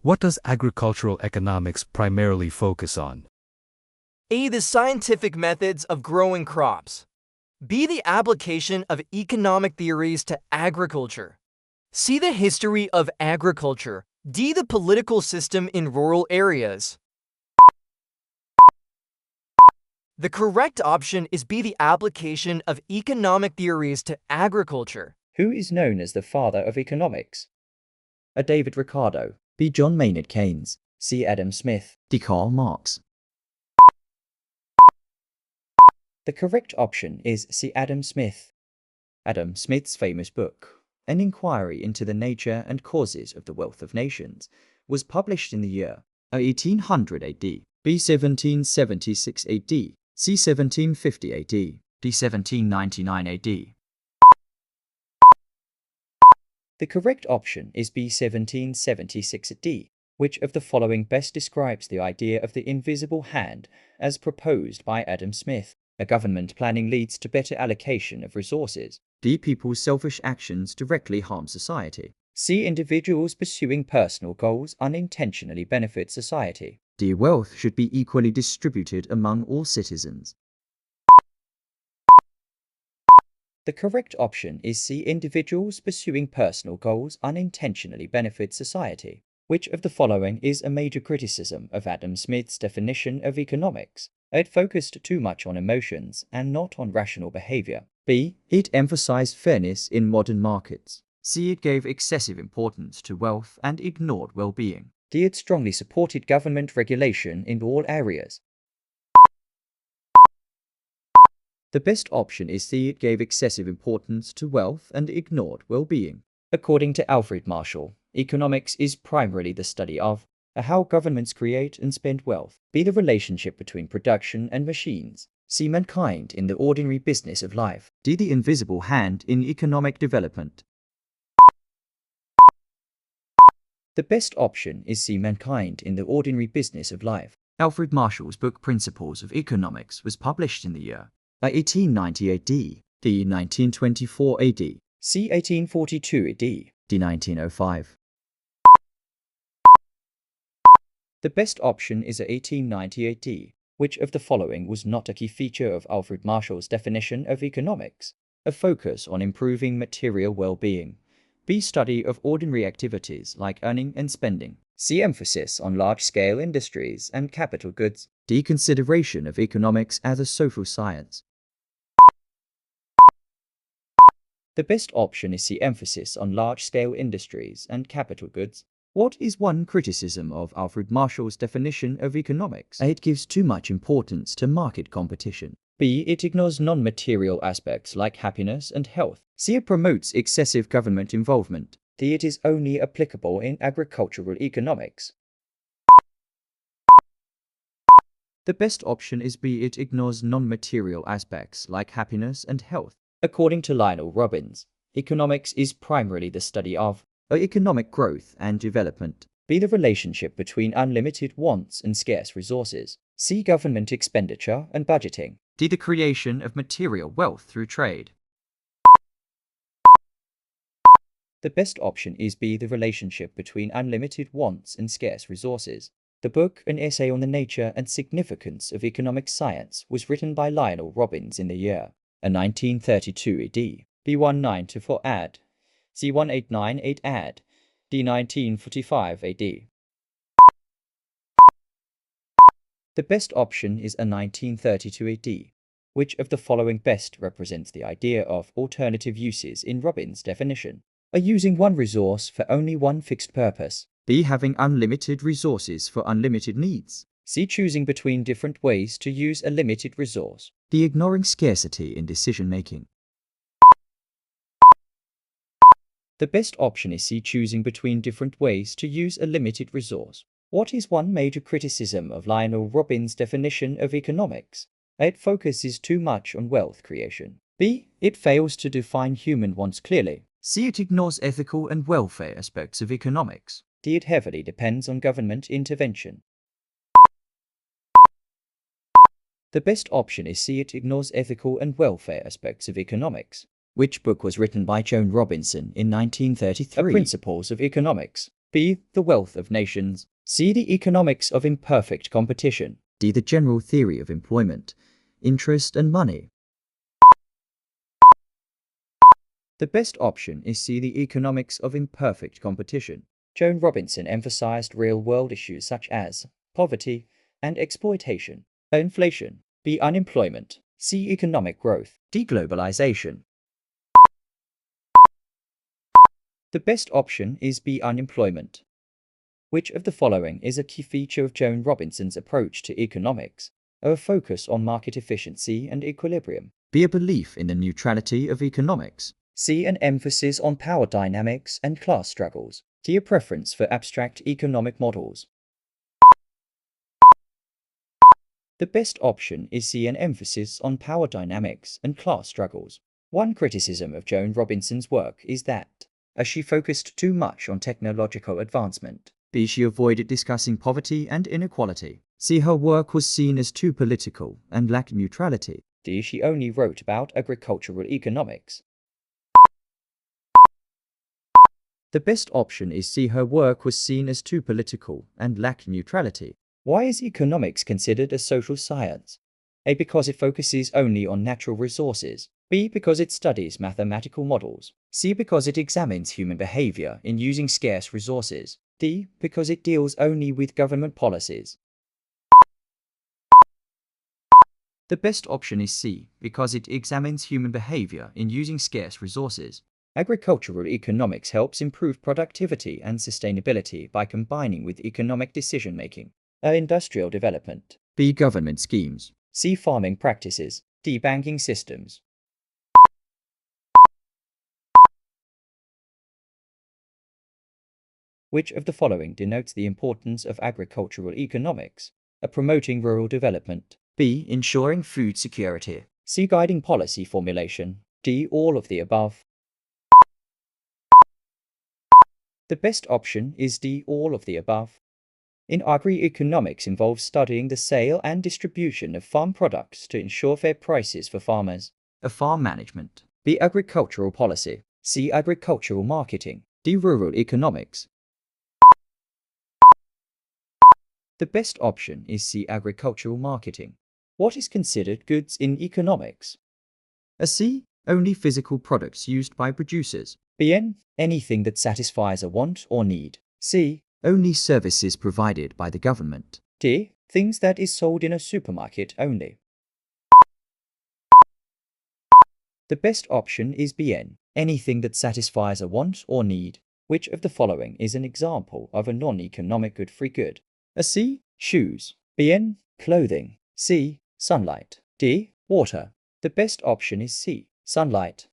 What does agricultural economics primarily focus on? A. The scientific methods of growing crops. B. The application of economic theories to agriculture. C. The history of agriculture. D. The political system in rural areas. The correct option is B. The application of economic theories to agriculture. Who is known as the father of economics? A. David Ricardo. B. John Maynard Keynes. C. Adam Smith. D. Karl Marx. The correct option is C. Adam Smith. Adam Smith's famous book, An Inquiry into the Nature and Causes of the Wealth of Nations, was published in the year 1800 AD, B. 1776 AD, C. 1750 AD, D. 1799 AD. The correct option is B. 1776 AD. Which of the following best describes the idea of the invisible hand as proposed by Adam Smith? A. Government planning leads to better allocation of resources. D. People's selfish actions directly harm society. C. Individuals pursuing personal goals unintentionally benefit society. D. Wealth should be equally distributed among all citizens. The correct option is C. Individuals pursuing personal goals unintentionally benefit society. Which of the following is a major criticism of Adam Smith's definition of economics? It focused too much on emotions and not on rational behavior. B. It emphasized fairness in modern markets. C. It gave excessive importance to wealth and ignored well-being. D. It strongly supported government regulation in all areas. The best option is C. It gave excessive importance to wealth and ignored well-being. According to Alfred Marshall, economics is primarily the study of how governments create and spend wealth. B. The relationship between production and machines. C. Mankind in the ordinary business of life. D. The invisible hand in economic development. The best option is C. Mankind in the ordinary business of life. Alfred Marshall's book Principles of Economics was published in the year 1890 AD, D. 1924 AD, C. 1842 AD, D. 1905. The best option is a 1890 AD. Which of the following was not a key feature of Alfred Marshall's definition of economics? A focus on improving material well-being. B. Study of ordinary activities like earning and spending. C. Emphasis on large-scale industries and capital goods. D. Consideration of economics as a social science. The best option is C. Emphasis on large-scale industries and capital goods. What is one criticism of Alfred Marshall's definition of economics? A. It gives too much importance to market competition. B. It ignores non-material aspects like happiness and health. C. It promotes excessive government involvement. D. It is only applicable in agricultural economics. The best option is B. It ignores non-material aspects like happiness and health. According to Lionel Robbins, economics is primarily the study of economic growth and development. B. The relationship between unlimited wants and scarce resources. C. Government expenditure and budgeting. D. The creation of material wealth through trade. The best option is B. The relationship between unlimited wants and scarce resources. The book, An Essay on the Nature and Significance of Economic Science, was written by Lionel Robbins in the year 1932 AD, B. 1924 AD, C. 1898 AD, D. 1945 AD. The best option is a 1932 AD. Which of the following best represents the idea of alternative uses in Robbins' definition? A. Using one resource for only one fixed purpose. B. Having unlimited resources for unlimited needs. C. Choosing between different ways to use a limited resource. D. Ignoring scarcity in decision-making. The best option is C. Choosing between different ways to use a limited resource. What is one major criticism of Lionel Robbins' definition of economics? A. It focuses too much on wealth creation. B. It fails to define human wants clearly. C. It ignores ethical and welfare aspects of economics. D. It heavily depends on government intervention. The best option is C. It ignores ethical and welfare aspects of economics. Which book was written by Joan Robinson in 1933? Principles of Economics. B. The wealth of nations. C. The economics of imperfect competition. D. The general theory of employment, interest and money. The best option is C. The economics of imperfect competition. Joan Robinson emphasized real-world issues such as poverty and exploitation. A. Inflation. B. Unemployment. C. Economic growth. D. Globalization. The best option is B. Unemployment. Which of the following is a key feature of Joan Robinson's approach to economics? A focus on market efficiency and equilibrium. B. A belief in the neutrality of economics. C. An emphasis on power dynamics and class struggles. D. A preference for abstract economic models. The best option is C. An emphasis on power dynamics and class struggles. One criticism of Joan Robinson's work is that she focused too much on technological advancement. B. She avoided discussing poverty and inequality. C. Her work was seen as too political and lacked neutrality. D. She only wrote about agricultural economics. The best option is C. Her work was seen as too political and lacked neutrality. Why is economics considered a social science? A. Because it focuses only on natural resources. B. Because it studies mathematical models. C. Because it examines human behavior in using scarce resources. D. Because it deals only with government policies. The best option is C. Because it examines human behavior in using scarce resources. Agricultural economics helps improve productivity and sustainability by combining with economic decision-making. A. Industrial development. B. Government schemes. C. Farming practices. D. Banking systems. Which of the following denotes the importance of agricultural economics? A. Promoting rural development. B. Ensuring food security. C. Guiding policy formulation. D. All of the above. The best option is D. All of the above. In agri-economics involves studying the sale and distribution of farm products to ensure fair prices for farmers. A. Farm management. B. Agricultural policy. C. Agricultural marketing. D. Rural economics. The best option is C. Agricultural marketing. What is considered goods in economics? A. C. Only physical products used by producers. B. Anything that satisfies a want or need. C. Only services provided by the government. D. Things that is sold in a supermarket only. The best option is B. Anything that satisfies a want or need. Which of the following is an example of a non-economic good free good? A. C. Shoes. B. Clothing. C. Sunlight. D. Water. The best option is C. Sunlight.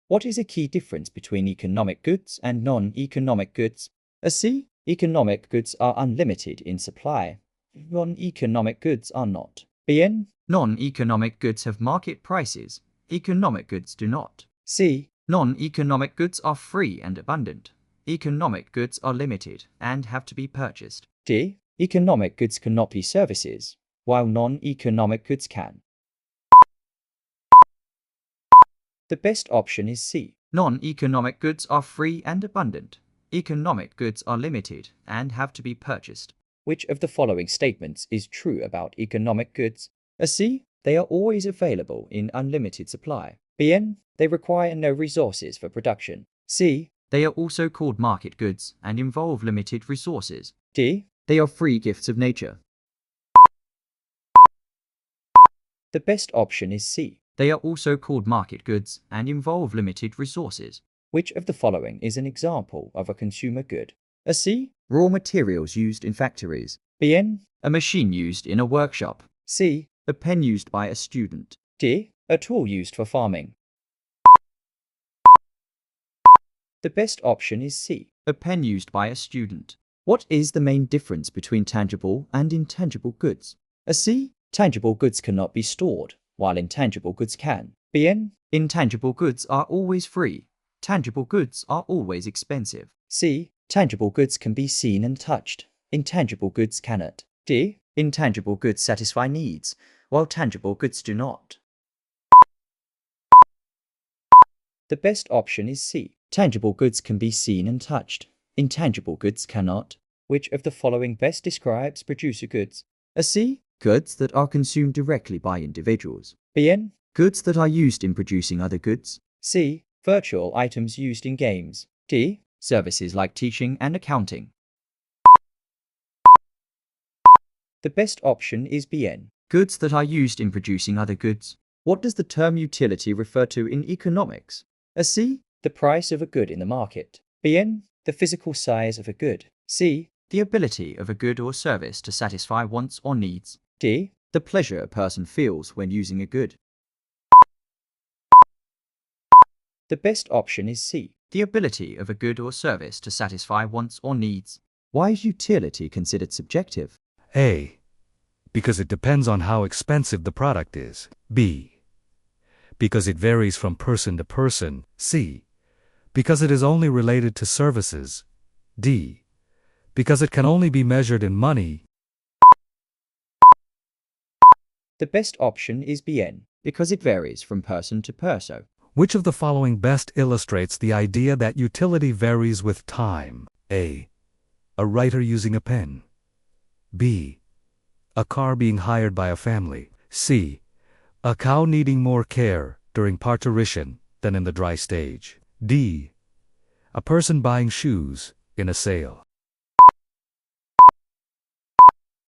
What is a key difference between economic goods and non-economic goods? A. C. Economic goods are unlimited in supply. Non-economic goods are not. B. Non-economic goods have market prices. Economic goods do not. C. Non-economic goods are free and abundant. Economic goods are limited and have to be purchased. D. Economic goods cannot be services, while non-economic goods can. The best option is C. Non-economic goods are free and abundant. Economic goods are limited and have to be purchased. Which of the following statements is true about economic goods? A. C. They are always available in unlimited supply. B. They require no resources for production. C. They are also called market goods and involve limited resources. D. They are free gifts of nature. The best option is C. They are also called market goods and involve limited resources. Which of the following is an example of a consumer good? A. C. Raw materials used in factories. B. A machine used in a workshop. C. A pen used by a student. D. A tool used for farming. The best option is C. A pen used by a student. What is the main difference between tangible and intangible goods? A. C. Tangible goods cannot be stored, while intangible goods can. B. Intangible goods are always free. Tangible goods are always expensive. C. Tangible goods can be seen and touched. Intangible goods cannot. D. Intangible goods satisfy needs, while tangible goods do not. The best option is C. Tangible goods can be seen and touched. Intangible goods cannot. Which of the following best describes producer goods? A. C. Goods that are consumed directly by individuals. B. Goods that are used in producing other goods. C. Virtual items used in games. D. Services like teaching and accounting. The best option is B. Goods that are used in producing other goods. What does the term utility refer to in economics? A. C. The price of a good in the market. B. The physical size of a good. C. The ability of a good or service to satisfy wants or needs. D. The pleasure a person feels when using a good. The best option is C. The ability of a good or service to satisfy wants or needs. Why is utility considered subjective? A. Because it depends on how expensive the product is. B. Because it varies from person to person. C. Because it is only related to services. D. Because it can only be measured in money. The best option is B. Because it varies from person to person. Which of the following best illustrates the idea that utility varies with time? A. A writer using a pen. B. A car being hired by a family. C. A cow needing more care during parturition than in the dry stage. D. A person buying shoes in a sale.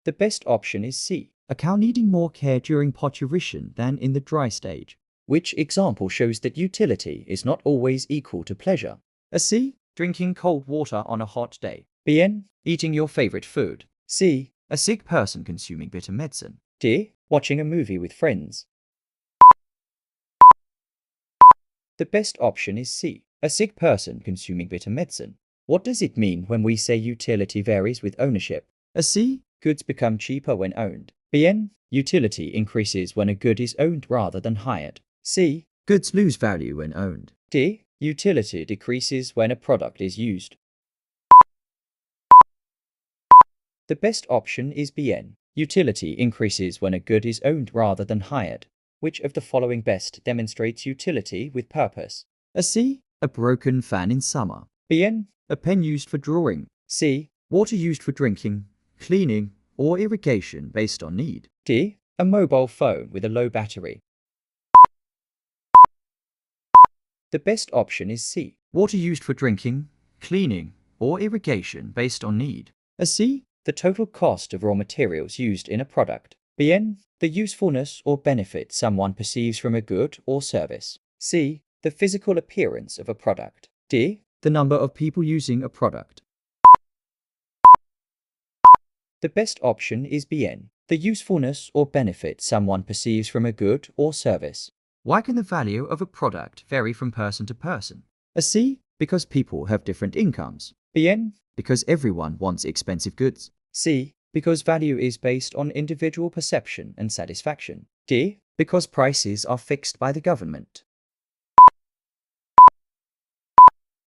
The best option is C. A cow needing more care during parturition than in the dry stage. Which example shows that utility is not always equal to pleasure? A. C. Drinking cold water on a hot day. B. Eating your favorite food. C. A sick person consuming bitter medicine. D. Watching a movie with friends. The best option is C. A sick person consuming bitter medicine. What does it mean when we say utility varies with ownership? A. C. Goods become cheaper when owned. B. Utility increases when a good is owned rather than hired. C. Goods lose value when owned. D. Utility decreases when a product is used. The best option is B. Utility increases when a good is owned rather than hired. Which of the following best demonstrates utility with purpose? A. C. A broken fan in summer. B. A pen used for drawing. C. Water used for drinking, cleaning, or irrigation based on need. D. A mobile phone with a low battery. The best option is C. Water used for drinking, cleaning, or irrigation based on need. A. C. The total cost of raw materials used in a product. B. The usefulness or benefit someone perceives from a good or service. C. The physical appearance of a product. D. The number of people using a product. The best option is B. The usefulness or benefit someone perceives from a good or service. Why can the value of a product vary from person to person? A. C. Because people have different incomes. B. Because everyone wants expensive goods. C. Because value is based on individual perception and satisfaction. D. Because prices are fixed by the government.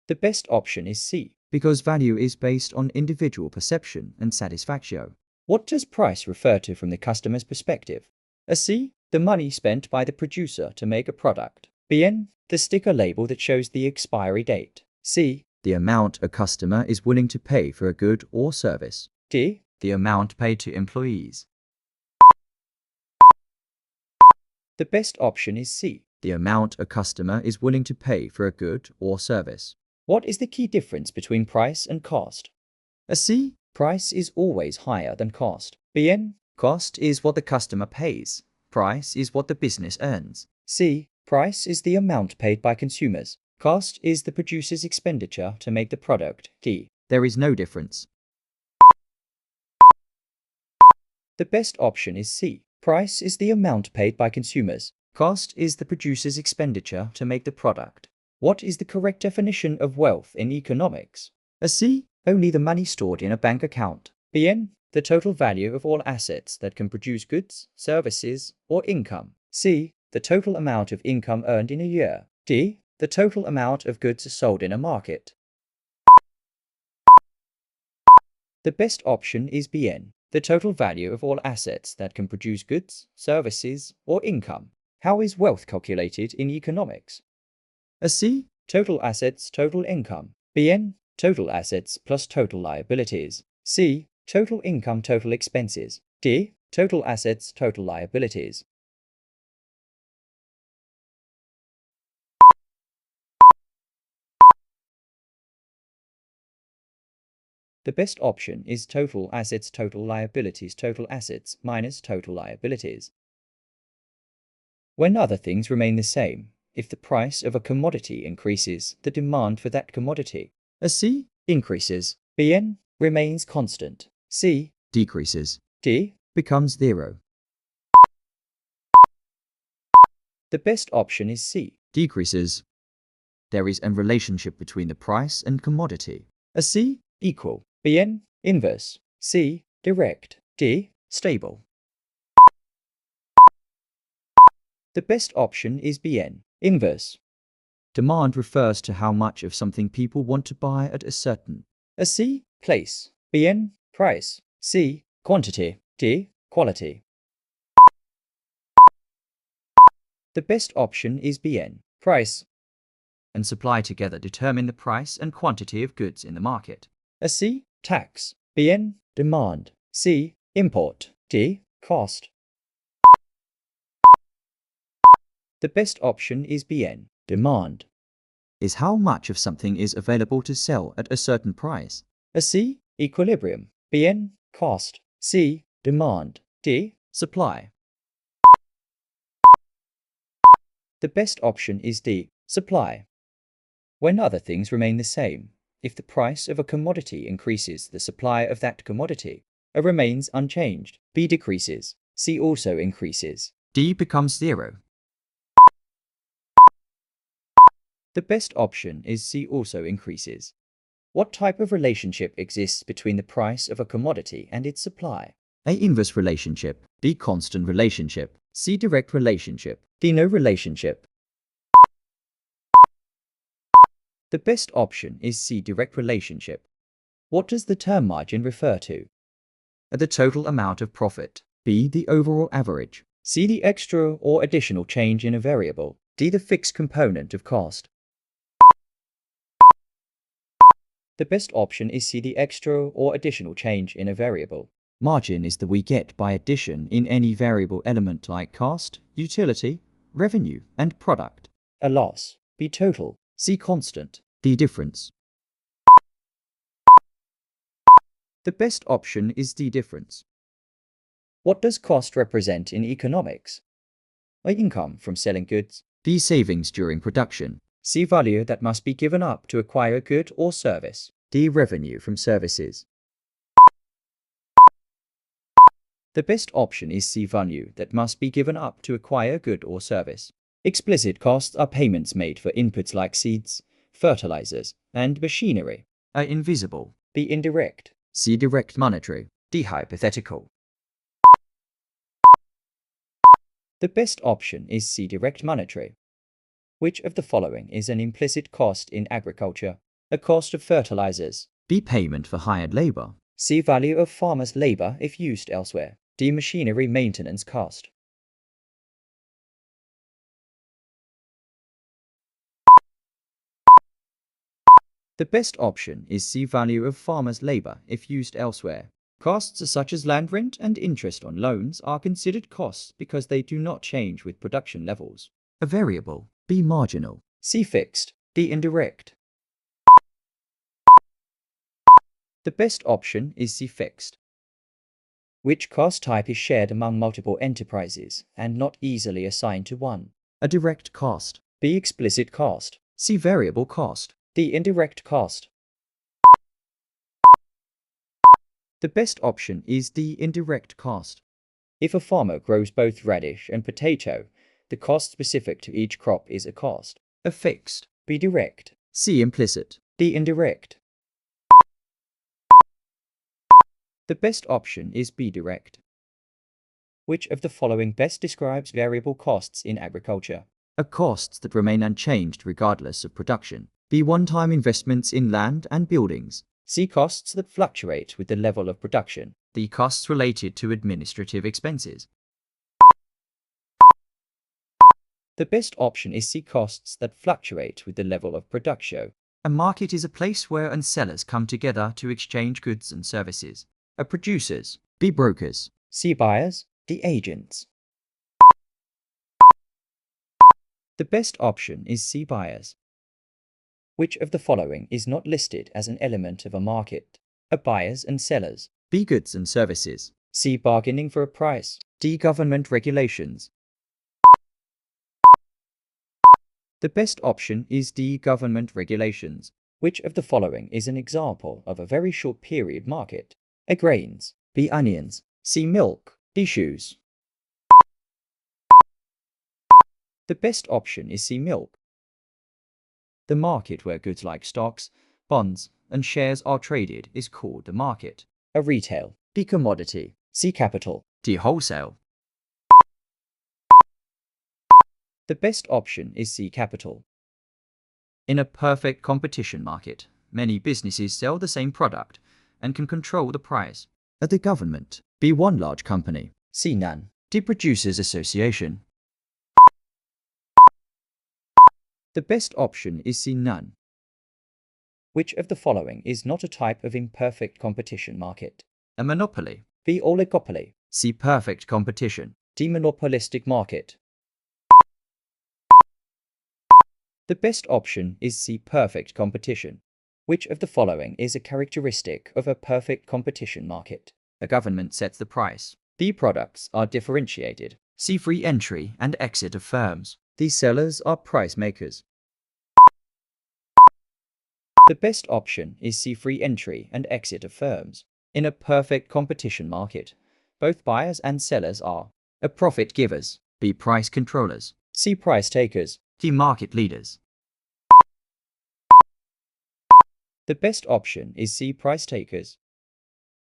The best option is C. Because value is based on individual perception and satisfaction. What does price refer to from the customer's perspective? A. C. The money spent by the producer to make a product. B. The sticker label that shows the expiry date. C. The amount a customer is willing to pay for a good or service. D. The amount paid to employees. The best option is C. The amount a customer is willing to pay for a good or service. What is the key difference between price and cost? A. C. Price is always higher than cost. B. Cost is what the customer pays. Price is what the business earns. C. Price is the amount paid by consumers. Cost is the producer's expenditure to make the product. D. There is no difference. The best option is C. Price is the amount paid by consumers. Cost is the producer's expenditure to make the product. What is the correct definition of wealth in economics? A. C. Only the money stored in a bank account. B. The total value of all assets that can produce goods, services, or income. C. The total amount of income earned in a year. D. The total amount of goods sold in a market. The best option is B. The total value of all assets that can produce goods, services, or income. How is wealth calculated in economics? A. C. Total assets, total income. B. total assets plus total liabilities. C. Total income, total expenses. D. Total assets, total liabilities. The best option is total assets, total liabilities, total assets minus total liabilities. When other things remain the same, if the price of a commodity increases, the demand for that commodity, a C, increases, Bn, remains constant, C, decreases, D, becomes zero. The best option is C, decreases. There is a relationship between the price and commodity. A C equal, Bn, inverse, C, direct, D, stable. The best option is Bn, inverse. Demand refers to how much of something people want to buy at a certain. A C, place, Bn, price, C, quantity, D, quality. The best option is Bn, price. And supply together determine the price and quantity of goods in the market. A C, tax, Bn, demand, C, import, D, cost. The best option is Bn, demand. Is how much of something is available to sell at a certain price. A C, equilibrium, Bn, cost, C, demand, D, supply. The best option is D, supply. When other things remain the same, if the price of a commodity increases, the supply of that commodity, A remains unchanged, B decreases, C also increases, D becomes zero. The best option is C also increases. What type of relationship exists between the price of a commodity and its supply? A inverse relationship, B constant relationship, C direct relationship, D no relationship. The best option is C direct relationship. What does the term margin refer to? The total amount of profit, B the overall average, C the extra or additional change in a variable, D the fixed component of cost. The best option is C the extra or additional change in a variable. Margin is the we get by addition in any variable element like cost, utility, revenue, and product. A loss, B total, C constant, D difference. The best option is D difference. What does cost represent in economics? A income from selling goods, B savings during production, C value that must be given up to acquire a good or service, D revenue from services. The best option is C value that must be given up to acquire a good or service. Explicit costs are payments made for inputs like seeds, fertilizers, and machinery. A invisible, B indirect, C direct monetary, D hypothetical. The best option is C direct monetary. Which of the following is an implicit cost in agriculture? A cost of fertilizers, B payment for hired labor, C value of farmers' labor if used elsewhere, D machinery maintenance cost. The best option is C value of farmers' labor if used elsewhere. Costs such as land rent and interest on loans are considered costs because they do not change with production levels. A variable, B marginal, C fixed, D indirect. The best option is C fixed. Which cost type is shared among multiple enterprises and not easily assigned to one? A direct cost, B explicit cost, C variable cost, D indirect cost. The best option is D indirect cost. If a farmer grows both radish and potato, the cost specific to each crop is a cost. A fixed, B direct, C implicit, D indirect. The best option is B direct. Which of the following best describes variable costs in agriculture? A costs that remain unchanged regardless of production, B one-time investments in land and buildings, C costs that fluctuate with the level of production, D costs related to administrative expenses. The best option is C costs that fluctuate with the level of production. A market is a place where sellers come together to exchange goods and services. A producers, B brokers, C buyers, D agents. The best option is C buyers. Which of the following is not listed as an element of a market? A buyers and sellers, B goods and services, C bargaining for a price, D government regulations. The best option is D government regulations. Which of the following is an example of a very short period market? A grains, B onions, C milk, D shoes. The best option is C milk. The market where goods like stocks, bonds, and shares are traded is called the market. A retail, B commodity, C capital, D wholesale. The best option is C capital. In a perfect competition market, many businesses sell the same product and can control the price. At the government, B one large company, C none, D producers association. The best option is C none. Which of the following is not a type of imperfect competition market? A monopoly, B oligopoly, C perfect competition, D monopolistic market. The best option is C perfect competition. Which of the following is a characteristic of a perfect competition market? A government sets the price, B products are differentiated, C free entry and exit of firms, D sellers are price makers. The best option is C free entry and exit of firms. In a perfect competition market, both buyers and sellers are A profit givers, B price controllers, C price takers, D market leaders. The best option is C price takers.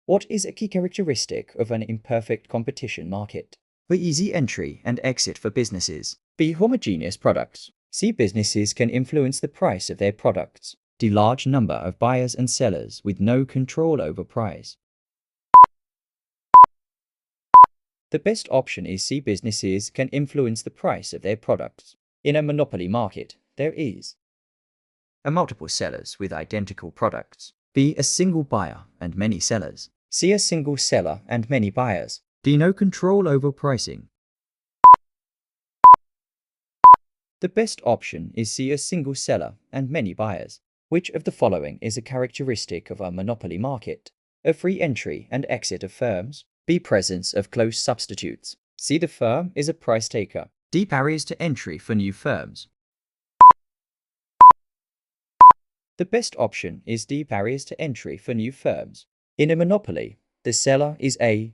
What is a key characteristic of an imperfect competition market? For easy entry and exit for businesses, B homogeneous products, C businesses can influence the price of their products, D large number of buyers and sellers with no control over price. The best option is C businesses can influence the price of their products. In a monopoly market, there is A multiple sellers with identical products, B a single buyer and many sellers, C a single seller and many buyers, D no control over pricing. The best option is C a single seller and many buyers. Which of the following is a characteristic of a monopoly market? A free entry and exit of firms, B presence of close substitutes, C the firm is a price taker, D barriers to entry for new firms. The best option is D barriers to entry for new firms. In a monopoly, the seller is A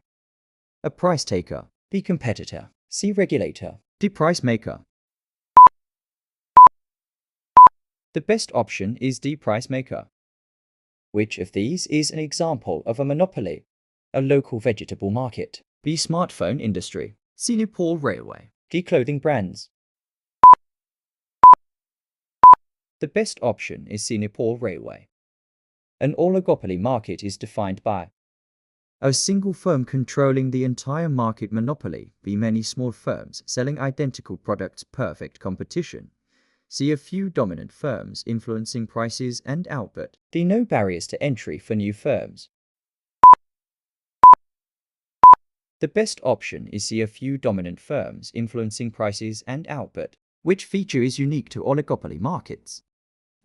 price taker, B competitor, C regulator, D price maker. The best option is D price maker. Which of these is an example of a monopoly? A local vegetable market, B smartphone industry, C Nepal railway, D clothing brands. The best option is C Nepal railway. An oligopoly market is defined by a single firm controlling the entire market monopoly, B many small firms selling identical products, perfect competition, C a few dominant firms influencing prices and output, D no barriers to entry for new firms. The best option is C a few dominant firms influencing prices and output. Which feature is unique to oligopoly markets?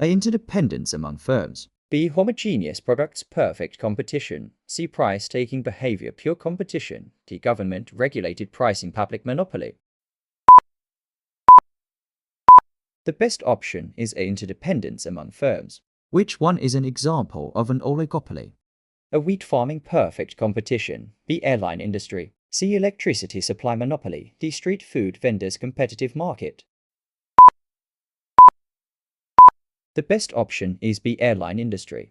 A interdependence among firms, B homogeneous products, perfect competition, C price taking behavior, pure competition, D government regulated pricing, public monopoly. The best option is A interdependence among firms. Which one is an example of an oligopoly? A wheat farming, perfect competition, B airline industry, C electricity supply monopoly, D street food vendors competitive market. The best option is B airline industry.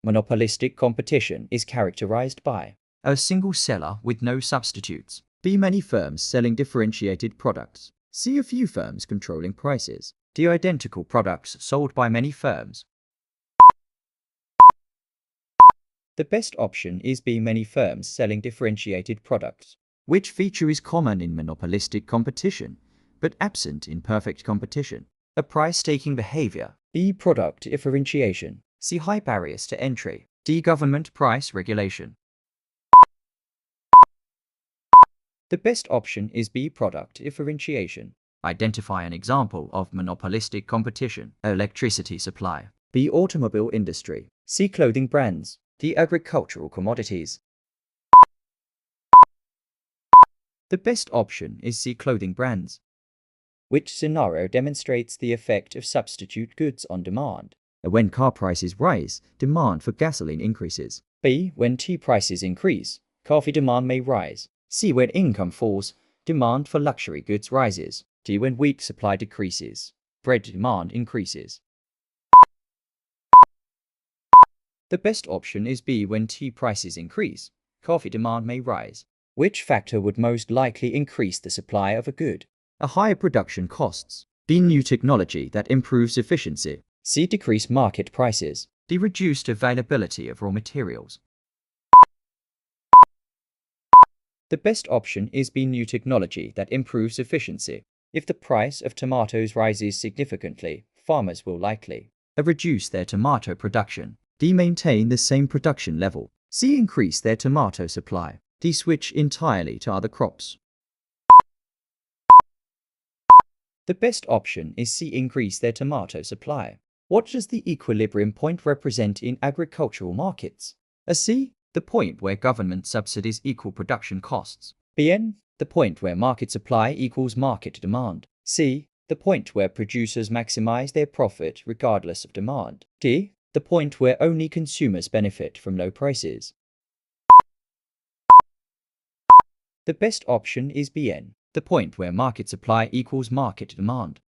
Monopolistic competition is characterized by a single seller with no substitutes, B many firms selling differentiated products, C a few firms controlling prices, D identical products sold by many firms. The best option is B many firms selling differentiated products. Which feature is common in monopolistic competition, but absent in perfect competition? A price-taking behavior. B. Product differentiation. C. High barriers to entry. D. Government price regulation. The best option is B. Product differentiation. Identify an example of monopolistic competition. Electricity supply. B. Automobile industry. C. Clothing brands. D. Agricultural commodities. The best option is C. Clothing brands. Which scenario demonstrates the effect of substitute goods on demand? When car prices rise, demand for gasoline increases. B. When tea prices increase, coffee demand may rise. C. When income falls, demand for luxury goods rises. D. When wheat supply decreases, bread demand increases. The best option is B. When tea prices increase, coffee demand may rise. Which factor would most likely increase the supply of a good? A. Higher production costs. B. New technology that improves efficiency. C. Decreased market prices. D. Reduced availability of raw materials. The best option is B. New technology that improves efficiency. If the price of tomatoes rises significantly, farmers will likely A. Reduce their tomato production. D. Maintain the same production level. C. Increase their tomato supply. D. Switch entirely to other crops. The best option is C. Increase their tomato supply. What does the equilibrium point represent in agricultural markets? A. C. The point where government subsidies equal production costs. B. N. The point where market supply equals market demand. C. The point where producers maximize their profit regardless of demand. D. The point where only consumers benefit from low prices. The best option is B. N. The point where market supply equals market demand.